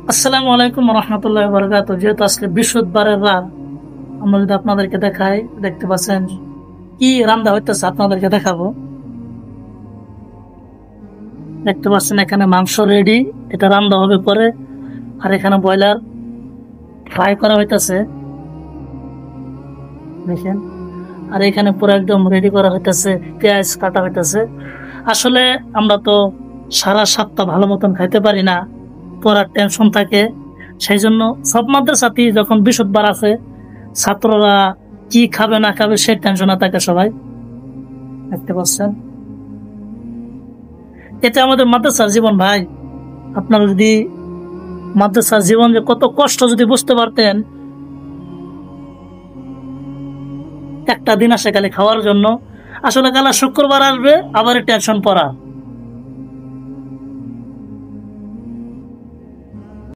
আসসালামু আলাইকুম রহমতুল্লাহ বরকাত। যেহেতু আজকে বৃহস্পতিবারের রাত, আমরা যদি আপনাদেরকে দেখাই, দেখতে পাচ্ছেন কি রান্না হইতেছে, আপনাদেরকে দেখাবো। দেখতে পাচ্ছেন এখানে মাংস রেডি, এটা রান্না হবে পরে। আর এখানে ব্রয়লার ফ্রাই করা হইতেছে, দেখেন। আর এখানে পুরো একদম রেডি করা হইতেছে, পেঁয়াজ কাটা হইতেছে। আসলে আমরা তো সারা সপ্তাহ ভালো মতন খাইতে পারি না, পড়ার টেনশন থাকে। সেই জন্য সব মাদ্রাসাতেই যখন বৃহস্পতিবার আছে, ছাত্ররা কি খাবে না খাবে সেই টেনশনে থাকে সবাই। দেখতে পাচ্ছেন, এটা আমাদের মাদ্রাসার জীবন ভাই। আপনারা যদি মাদ্রাসার জীবন যে কত কষ্ট যদি বুঝতে পারতেন। একটা দিন আসে খালি খাওয়ার জন্য। আসলে কালা শুক্রবার আসবে, আবার টেনশন পড়া।